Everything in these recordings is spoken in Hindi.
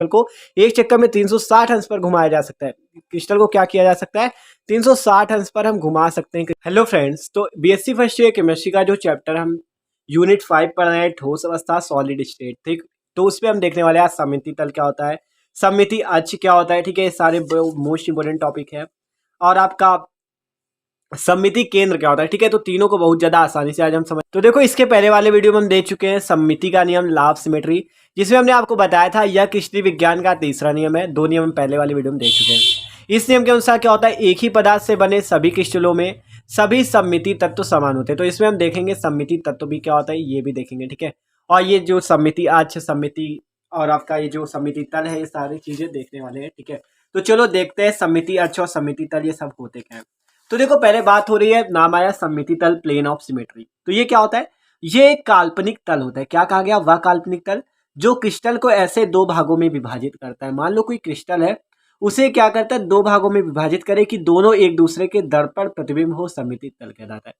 को एक चक्कर में 360 अंश पर घुमाया जा सकता है। क्रिस्टल को क्या किया जा सकता है, 360 अंश पर हम घुमा सकते हैं। हेलो फ्रेंड्स, तो बीएससी फर्स्ट ईयर केमिस्ट्री का जो चैप्टर हम यूनिट 5 पढ़ रहे हैं, ठोस अवस्था सॉलिड स्टेट, ठीक, तो उस पर हम देखने वाले हैं सममिति तल क्या होता है, सममिति अक्ष क्या होता है, ठीक है, ये सारे मोस्ट इंपोर्टेंट टॉपिक है। और आपका सममिति केंद्र क्या होता है, ठीक है, तो तीनों को बहुत ज्यादा आसानी से आज हम समझ। तो देखो, इसके पहले वाले वीडियो में हम देख चुके हैं सममिति का नियम, लॉ ऑफ सिमेट्री, जिसमें हमने आपको बताया था यह क्रिस्टलीय विज्ञान का तीसरा नियम है। 2 नियम हम पहले वाले वीडियो में देख चुके हैं। इस नियम के अनुसार क्या होता है, एक ही पदार्थ से बने सभी क्रिस्टलों में सभी सममिति तत्व समान होते हैं। तो इसमें हम देखेंगे सममिति तत्व भी क्या होता है, ये भी देखेंगे, ठीक है। और ये जो सममिति अक्ष, सममिति और आपका ये जो सममिति तल है, ये सारी चीजें देखने वाले हैं, ठीक है। तो चलो देखते हैं सममिति अक्ष और सममिति तल ये सब होते क्या है। तो देखो, पहले बात हो रही है, नाम आया सममिति तल, प्लेन ऑफ सिमेट्री। तो ये क्या होता है, ये एक काल्पनिक तल होता है। क्या कहा गया, वह काल्पनिक तल जो क्रिस्टल को ऐसे 2 भागों में विभाजित करता है। मान लो कोई क्रिस्टल है, उसे क्या करता है, 2 भागों में विभाजित करे कि दोनों एक दूसरे के दर्पण प्रतिबिंब हो, सममिति तल कहलाता है।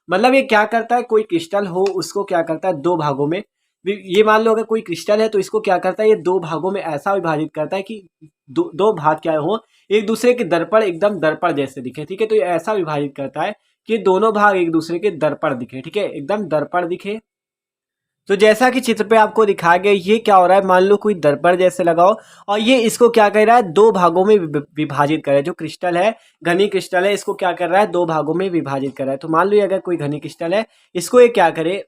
मतलब ये क्या करता है, कोई क्रिस्टल हो उसको क्या करता है, 2 भागों में, ये मान लो अगर कोई क्रिस्टल है तो इसको क्या करता है, ये 2 भागों में ऐसा विभाजित करता है कि दो भाग क्या हो, एक दूसरे के दर्पण एकदम दर्पण जैसे दिखे, ठीक है। तो ये ऐसा विभाजित करता है कि दोनों भाग एक दूसरे के दर्पण दिखे, ठीक है, एकदम दर्पण दिखे। तो जैसा कि चित्र पे आपको दिखाया गया, ये क्या हो रहा है, मान लो कोई दर्पण जैसे लगाओ और ये इसको क्या कर रहा है, 2 भागों में विभाजित कर रहा है। जो क्रिस्टल है, घनी क्रिस्टल है, इसको क्या कर रहा है, 2 भागों में विभाजित कर रहा है। तो मान लो अगर कोई घनी क्रिस्टल है, इसको ये क्या करे,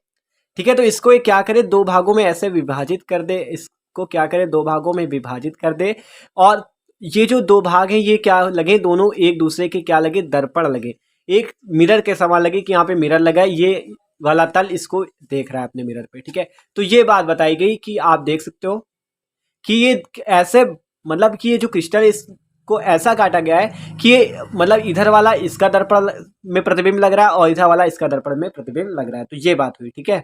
ठीक है, तो इसको ये क्या करे, 2 भागों में ऐसे विभाजित कर दे, इसको क्या करे, 2 भागों में विभाजित कर दे। और ये जो 2 भाग हैं, ये क्या लगे, दोनों एक दूसरे के क्या लगे, दर्पण लगे, एक मिरर के समान लगे कि यहाँ पे मिरर लगा है, ये वाला तल इसको देख रहा है अपने मिरर पे, ठीक है। तो ये बात बताई गई कि आप देख सकते हो कि ये ऐसे, मतलब कि ये जो क्रिस्टल है इसको ऐसा काटा गया है कि ये मतलब इधर वाला इसका दर्पण में प्रतिबिंब लग रहा है और इधर वाला इसका दर्पण में प्रतिबिंब लग रहा है। तो ये बात हुई, ठीक है।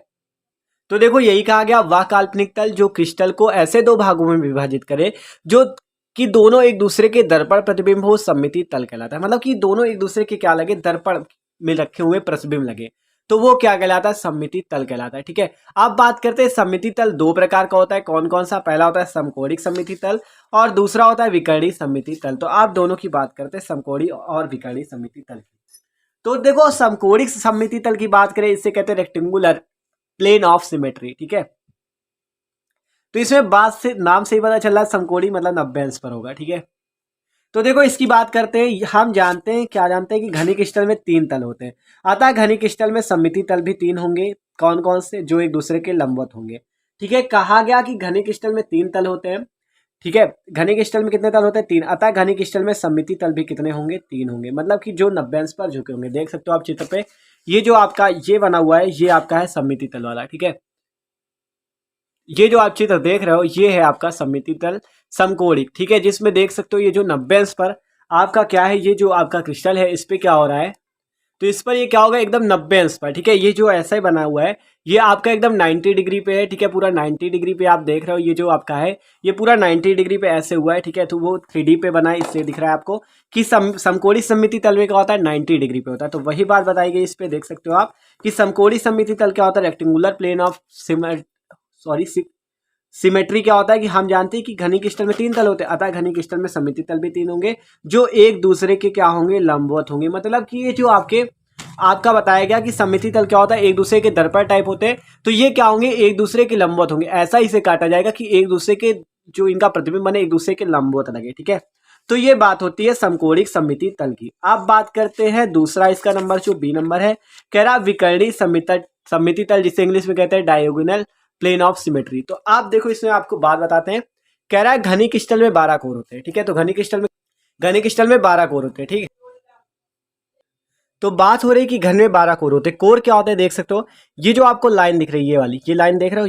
तो देखो, यही कहा गया, वह काल्पनिक तल जो क्रिस्टल को ऐसे 2 भागों में विभाजित करे जो कि दोनों एक दूसरे के दर्पण प्रतिबिंब हो, सममिति तल कहलाता है। मतलब कि दोनों एक दूसरे के क्या लगे, दर्पण में रखे हुए प्रतिबिंब लगे, तो वो क्या कहलाता है, सममिति तल कहलाता है, ठीक है। अब बात करते हैं सममिति तल 2 प्रकार का होता है, कौन कौन सा, पहला होता है समकोणिक सममिति तल और दूसरा होता है विकर्णी सममिति तल। तो आप दोनों की बात करते हैं, समकोणिक और विकर्णी सममिति तल की। तो देखो, समकोणिक सममिति तल की बात करें, इससे कहते हैं रेक्टेंगुलर प्लेन ऑफ सिमेट्री, ठीक है। तो इसमें बात से नाम से ही पता चल रहा है, समकोणिक मतलब 90 अंश पर होगा, ठीक है। तो देखो, इसकी बात करते हैं, हम जानते हैं, क्या जानते हैं कि घनी क्रिस्टल में 3 तल होते हैं, अतः घनी क्रिस्टल में सममिति तल भी 3 होंगे। कौन कौन से, जो एक दूसरे के लंबवत होंगे, ठीक है। कहा गया कि घनी क्रिस्टल में 3 तल होते हैं, ठीक है। घनी क्रिस्टल में कितने तल होते हैं, 3, अतः घनी क्रिस्टल में सममिति तल भी कितने होंगे, 3 होंगे। मतलब कि जो 90 अंश पर झुके होंगे, देख सकते हो आप चित्र पे, ये जो आपका ये बना हुआ है, ये आपका है सममिति तल वाला, ठीक है। ये जो आप चित्र देख रहे हो, ये है आपका सममिति तल समकोणिक, ठीक है, जिसमें देख सकते हो ये जो 90 अंश पर आपका क्या है, ये जो आपका क्रिस्टल है, इस पे क्या हो रहा है, तो इस पर ये क्या होगा, एकदम 90 अंश पर, ठीक है। ये जो ऐसा ही बना हुआ है, ये आपका एकदम 90 डिग्री पे है, ठीक है, पूरा 90 डिग्री पे आप देख रहे हो, ये जो आपका है ये पूरा 90 डिग्री पे ऐसे हुआ है, ठीक है। तो वो 3D पे बना है, इससे दिख रहा है आपको कि समकोणिक सममिति तल में क्या होता है, 90 डिग्री पे होता है। तो वही बात बताई गई, इस पे देख सकते हो आप कि समकोणिक सममिति तल क्या होता है, रेक्टेंगुलर प्लेन ऑफ सिमेट्री क्या होता है कि हम जानते हैं कि घनी क्रिस्टल में 3 तल होते हैं, अतः घनी क्रिस्टल में सममिति तल भी 3 होंगे जो एक दूसरे के क्या होंगे, लंबवत होंगे। मतलब कि ये जो आपका बताया गया कि सममिति तल क्या होता है, एक दूसरे के दर्पण टाइप होते हैं, तो ये क्या होंगे, एक दूसरे के लंबवत होंगे। ऐसा इसे काटा जाएगा कि एक दूसरे के जो इनका प्रतिबिंब बने, एक दूसरे के लंबवत लगे, ठीक है। तो ये बात होती है समकोणिक सममिति तल की। अब बात करते हैं दूसरा इसका नंबर, जो बी नंबर है, कह रहा विकर्णी सममिति तल, जिसे इंग्लिश में कहते हैं डायगोनल प्लेन ऑफ सिमेट्री। तो आप देखो, इसमें आपको बात बताते हैं, कह रहा है घनी क्रिस्टल में 12 कोर होते हैं, ठीक है। तो घनी क्रिस्टल में 12 कोर होते हैं, ठीक है। तो बात हो रही है कि घन में 12 कोर होते हैं। कोर क्या होते हैं, देख सकते हो, ये जो आपको लाइन दिख रही है, ये वाली, ये लाइन देख रहे हो,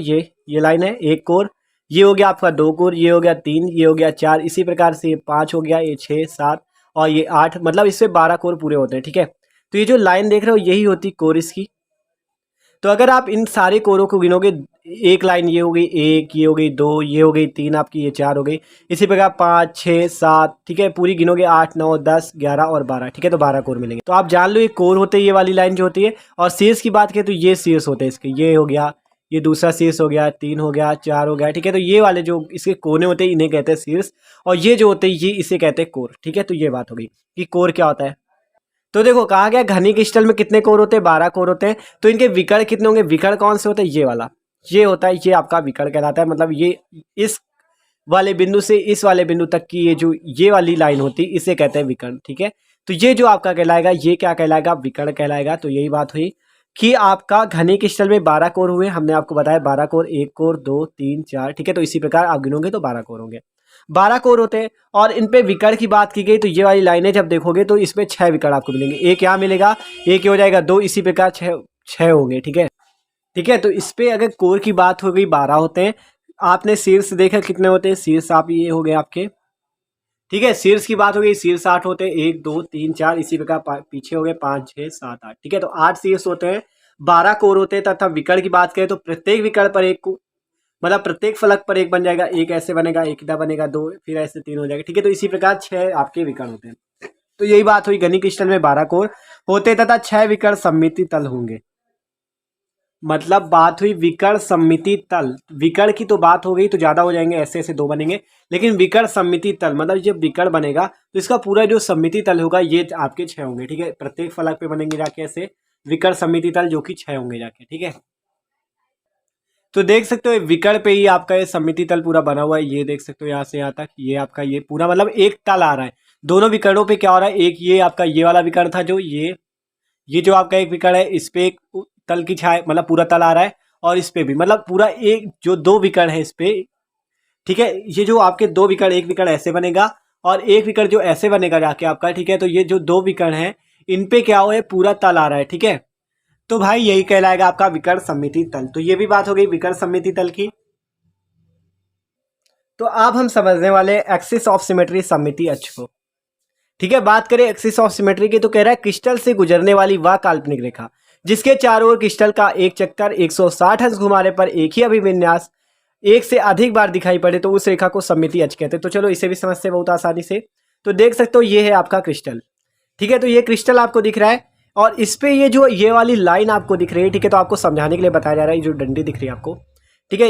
ये लाइन है 1 कोर, ये हो गया आपका 2 कोर, ये हो गया 3, ये हो गया 4, इसी प्रकार से ये 5 हो गया, ये 6, 7 और ये 8, मतलब इससे 12 कोर पूरे होते हैं, ठीक है। तो ये जो लाइन देख रहे हो, यही होती कोर इसकी। तो अगर आप इन सारे कोरों को गिनोगे, एक लाइन ये हो गई 1, ये हो गई 2, ये हो गई 3 आपकी, ये 4 हो गई, इसी प्रकार 5, 6, 7, ठीक है, पूरी गिनोगे 8, 9, 10, 11 और 12, ठीक है। तो 12 कोर मिलेंगे। तो आप जान लो ये कोर होते हैं, ये वाली लाइन जो होती है। और शीर्ष की बात करें तो ये शीर्ष होते हैं इसके, ये हो गया, ये दूसरा शीर्ष हो गया, 3 हो गया, 4 हो गया, ठीक है। तो ये वाले जो इसके कोने होते हैं इन्हें कहते हैं शीर्ष, और ये जो होते हैं ये इसे कहते हैं कोर, ठीक है। तो ये बात हो गई कि कोर क्या होता है। तो देखो कहा गया घनी क्रिस्टल में कितने कोर होते हैं, 12 कोर होते हैं। तो इनके विकर्ण कितने होंगे, विकर्ण कौन से होते हैं, ये वाला, ये होता है, ये आपका विकर्ण कहलाता है। मतलब ये इस वाले बिंदु से इस वाले बिंदु तक की ये जो ये वाली लाइन होती है इसे कहते हैं विकर्ण, ठीक है। तो ये जो आपका कहलाएगा ये क्या कहलाएगा, विकर्ण कहलाएगा। तो यही बात हुई कि आपका घनी क्रिस्टल में 12 कोर हुए, हमने आपको बताया 12 कोर, 1 कोर, 2, 3, 4, ठीक है। तो इसी प्रकार आप गिनोगे तो 12 कोर होंगे, 12 कोर होते हैं। और इन पे विकर्ण की बात की गई तो ये वाली लाइनें जब देखोगे तो इसमें 6 विकर्ण आपको मिलेंगे, एक यहाँ मिलेगा, एक ये हो जाएगा 2, इसी प्रकार 6 होंगे, ठीक है, ठीक है। तो इस पे अगर कोर की बात हो गई 12 होते हैं। आपने शीर्ष देखा कितने होते हैं, शीर्ष आप ये हो गए आपके, ठीक है। शीर्ष की बात हो गई, शीर्ष 8 होते हैं, 1, 2, 3, 4, इसी प्रकार पीछे हो गए 5, 6, 7, 8, ठीक है। तो 8 शीर्ष होते हैं, 12 कोर होते हैं। तथा विकर्ण की बात करें तो प्रत्येक विकर्ण पर एक मतलब प्रत्येक फलक पर एक बन जाएगा, एक ऐसे बनेगा, एक इधर बनेगा, 2 फिर ऐसे 3 हो जाएगा, ठीक है। तो इसी प्रकार 6 आपके विकर्ण होते हैं। तो यही बात हुई घनी क्रिस्टल में 12 कोर होते तथा 6 विकर्ण सममिति तल होंगे। मतलब बात हुई विकर्ण सममिति तल, विकर्ण की तो बात हो गई तो ज्यादा हो जाएंगे, ऐसे ऐसे 2 बनेंगे, लेकिन विकर्ण सममिति तल मतलब जब विकर्ण बनेगा तो इसका पूरा जो सममिति तल होगा ये आपके 6 होंगे, ठीक है। प्रत्येक फलक पे बनेंगे जाके ऐसे विकर्ण सममिति तल जो कि 6 होंगे जाके, ठीक है। तो देख सकते हो विकर्ण पे ही आपका ये सममिति तल पूरा बना हुआ है, ये देख सकते हो यहाँ से यहाँ तक, ये आपका ये पूरा मतलब एक तल आ रहा है। दोनों विकर्णों पे क्या हो रहा है, एक ये आपका ये वाला विकर्ण था जो ये जो आपका एक विकर्ण है इस पे एक तल की छाया मतलब पूरा तल आ रहा है, और इस पे भी मतलब पूरा एक जो 2 विकर्ण है इस पे, ठीक है। ये जो आपके 2 विकर्ण, एक विकर्ण ऐसे बनेगा और एक विकर्ण जो ऐसे बनेगा जाके आपका, ठीक है। तो ये जो 2 विकर्ण है इन पे क्या हो है पूरा तल आ रहा है, ठीक है। तो भाई यही कहलाएगा आपका विकर्ण सममिति तल। तो ये भी बात हो गई विकर्ण सममिति तल की। तो अब हम समझने वाले एक्सिस ऑफ सिमेट्री सममिति अक्ष को, ठीक है। बात करें एक्सिस ऑफ सिमेट्री की तो कह रहा है क्रिस्टल से गुजरने वाली वह काल्पनिक रेखा जिसके चारों ओर क्रिस्टल का एक चक्कर 160 अंश घुमाने पर एक ही अभिविन्यास एक से अधिक बार दिखाई पड़े तो उस रेखा को सममिति अक्ष कहते हैं। तो चलो इसे भी समझते हैं बहुत आसानी से। तो देख सकते हो ये है आपका क्रिस्टल, ठीक है। तो ये क्रिस्टल आपको दिख रहा है और इस पे ये वाली लाइन आपको दिख रही है, ठीक है। तो आपको समझाने के लिए बताया जा रहा है, ये जो डंडी दिख रही है आपको, ठीक है,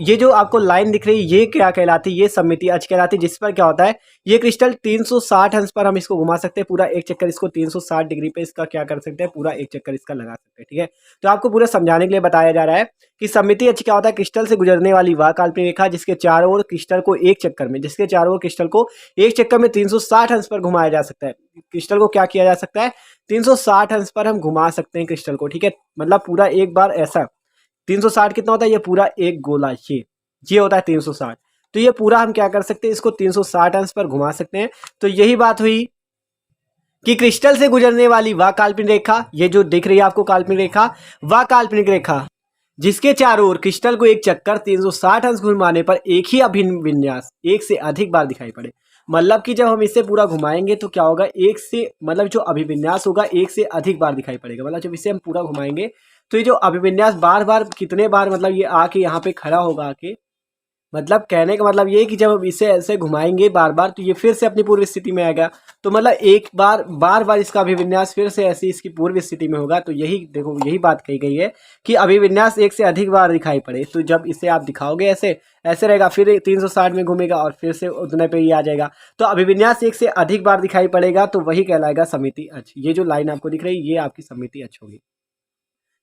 ये जो आपको लाइन दिख रही है ये क्या कहलाती है, ये सममिति अक्ष कहलाती है। जिस पर क्या होता है ये क्रिस्टल 360 अंश पर हम इसको घुमा सकते हैं, पूरा एक चक्कर इसको 360 डिग्री पे इसका क्या कर सकते हैं, पूरा एक चक्कर इसका लगा सकते हैं, ठीक है। तो आपको पूरा समझाने के लिए बताया जा रहा है कि सममिति अक्ष क्या होता है, क्रिस्टल से गुजरने वाली वह काल्पनिक रेखा जिसके चारों ओर क्रिस्टल को एक चक्कर में 360 अंश पर घुमाया जा सकता है। क्रिस्टल को क्या किया जा सकता है, 360 अंश पर हम घुमा सकते हैं क्रिस्टल को, ठीक है। मतलब पूरा एक बार ऐसा 360 कितना होता है, ये पूरा एक गोला ये होता है 360। तो ये पूरा हम क्या कर सकते हैं, इसको 360 अंश पर घुमा सकते हैं। तो यही बात हुई कि क्रिस्टल से गुजरने वाली वह काल्पनिक रेखा, ये जो दिख रही है आपको काल्पनिक रेखा, वह काल्पनिक रेखा जिसके चारों ओर क्रिस्टल को एक चक्कर 360 अंश घुमाने पर एक ही अभिन्न विन्यास एक से अधिक बार दिखाई पड़े। मतलब कि जब हम इसे पूरा घुमाएंगे तो क्या होगा, एक से मतलब जो अभिविन्यास होगा एक से अधिक बार दिखाई पड़ेगा। मतलब जब इसे हम पूरा घुमाएंगे तो ये जो अभिविन्यास बार बार कितने बार मतलब ये आके यहाँ पे खड़ा होगा आके, मतलब कहने का मतलब ये कि जब हम इसे ऐसे घुमाएंगे बार बार तो ये फिर से अपनी पूर्व स्थिति में आएगा। तो मतलब एक बार बार बार इसका अभिविन्यास फिर से ऐसी इसकी पूर्व स्थिति में होगा। तो यही देखो यही बात कही गई है कि अभिविन्यास एक से अधिक बार दिखाई पड़े। तो जब इसे आप दिखाओगे ऐसे ऐसे रहेगा, फिर 360 में घूमेगा और फिर से उतने पे ही आ जाएगा। तो अभिविन्यास एक से अधिक बार दिखाई पड़ेगा तो वही कहलाएगा सममिति अक्ष। ये जो लाइन आपको दिख रही है ये आपकी सममिति अक्ष होगी।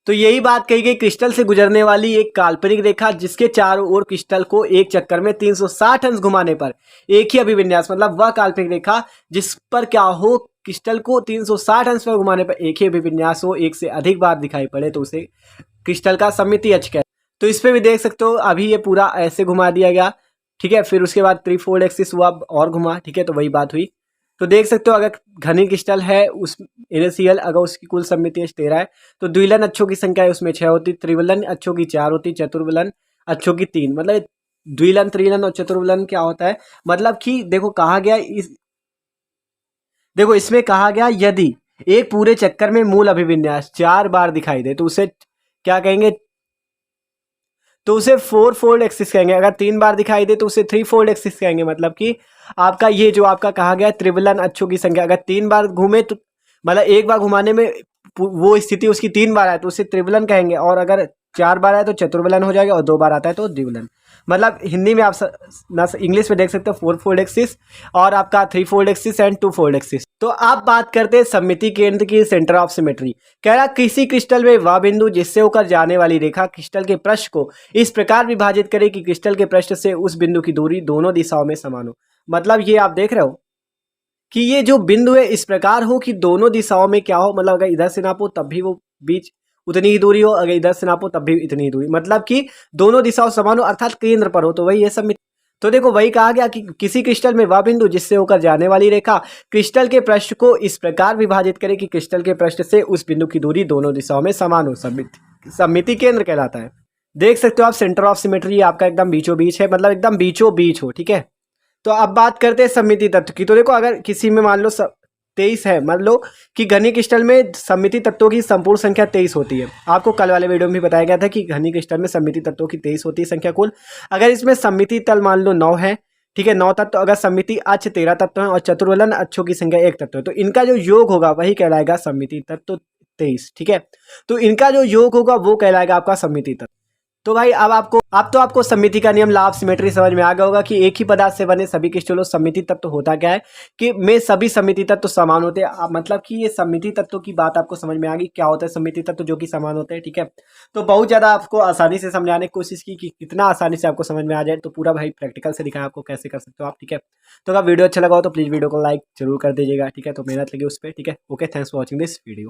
तो यही बात कही गई क्रिस्टल से गुजरने वाली एक काल्पनिक रेखा जिसके चारों ओर क्रिस्टल को एक चक्कर में 360 अंश घुमाने पर एक ही अभिविन्यास, मतलब वह काल्पनिक रेखा जिस पर क्या हो क्रिस्टल को 360 अंश पर घुमाने पर एक ही अभिविन्यास हो एक से अधिक बार दिखाई पड़े तो उसे क्रिस्टल का सममिति अक्ष कहते हैं। तो इस पे भी देख सकते हो अभी ये पूरा ऐसे घुमा दिया गया, ठीक है। फिर उसके बाद थ्री-फोल्ड एक्सिस हुआ और घुमा, ठीक है। तो वही बात हुई। तो देख सकते हो अगर घनी क्रिस्टल है उस इनिशियल अगर उसकी कुल सममिति अक्ष 13 है तो द्विलन अक्षों की संख्या है उसमें 6 होती, त्रिविलन अक्षों की 4 होती, चतुर्विलन अक्षों की 3। मतलब द्विलन त्रिविलन और चतुर्विलन क्या होता है, मतलब कि देखो कहा गया देखो इसमें कहा गया यदि एक पूरे चक्कर में मूल अभिविन्यास 4 बार दिखाई दे तो उसे क्या कहेंगे, तो उसे 4-फोल्ड एक्सिस कहेंगे। अगर 3 बार दिखाई दे तो उसे 3-फोल्ड एक्सिस कहेंगे। मतलब कि आपका ये जो आपका कहा गया त्रिविलन अक्षों की संख्या अगर 3 बार घूमे तो मतलब एक बार घुमाने में वो स्थिति उसकी 3 बार आए तो उसे त्रिविलन कहेंगे, और अगर 4 बार आए तो चतुर्विलन हो जाएगा और 2 बार आता है तो द्विविलन। मतलब हिंदी में आप इंग्लिश में देख सकते हो 4 फोल्ड एक्सिस और आपका 3 fold axis and 2 fold axis. तो आप बात करते हैं सममिति केंद्र की, सेंटर ऑफ सिमेट्री। कह रहा किसी क्रिस्टल में वह बिंदु जिससे होकर जाने वाली रेखा क्रिस्टल के पृष्ठ को इस प्रकार विभाजित करे कि क्रिस्टल के पृष्ठ से उस बिंदु की दूरी दोनों दिशाओं में समान हो। मतलब ये आप देख रहे हो कि ये जो बिंदु है इस प्रकार हो कि दोनों दिशाओं में क्या हो, मतलब अगर इधर से नापो तब भी वो बीच उतनी ही दूरी हो, अगर इधर से नापो तब भी इतनी ही दूरी, मतलब कि दोनों दिशाओं समान हो अर्थात केंद्र पर हो। तो वही ये सब। तो देखो वही कहा गया कि किसी क्रिस्टल में वह बिंदु जिससे होकर जाने वाली रेखा क्रिस्टल के पृष्ठ को इस प्रकार विभाजित करे कि क्रिस्टल के पृष्ठ से उस बिंदु की दूरी दोनों दिशाओं में समान हो, सममिति केंद्र कहलाता है। देख सकते हो आप सेंटर ऑफ सिमेट्री आपका एकदम बीचों बीच है, मतलब एकदम बीचों बीच हो, ठीक है। तो अब बात करते हैं सममिति तत्व की। तो देखो अगर किसी में मान लो 23 है, मान लो कि घनी क्रिस्टल में सममिति तत्वों की संपूर्ण संख्या 23 होती है। आपको कल वाले वीडियो में भी बताया गया था कि घनी क्रिस्टल में सममिति तत्वों की 23 होती है संख्या कुल। अगर इसमें सममिति तल मान लो 9 है, ठीक है, 9 तत्व, अगर सममिति अक्ष 13 तत्व है और चतुर्वलन अक्षों की संख्या 1 तत्व है, तो इनका जो योग होगा वही कहलाएगा सममिति तत्व 23, ठीक है। तो इनका जो योग होगा वो कहलाएगा आपका सममिति तत्व। तो भाई अब आपको सममिति का नियम, लॉ ऑफ सिमेट्री समझ में आ गया होगा कि एक ही पदार्थ से बने सभी क्रिस्टलों सममिति तत्व होता क्या है कि में सभी सममिति तत्व समान होते हैं। मतलब कि ये सममिति तत्व की बात आपको समझ में आ गई, क्या होता है सममिति तत्व जो कि समान होते हैं, ठीक है। तो बहुत ज़्यादा आपको आसानी से समझाने की कोशिश की कि कितना आसानी से आपको समझ में आ जाए। तो पूरा भाई प्रैक्टिकल से दिखाया आपको कैसे कर सकते हो आप, ठीक है। तो अगर वीडियो अच्छा लगा हो तो प्लीज़ वीडियो को लाइक जरूर कर दीजिएगा, ठीक है। तो मेहनत लगी उस पर, ठीक है। Okay, thanks for watching this video.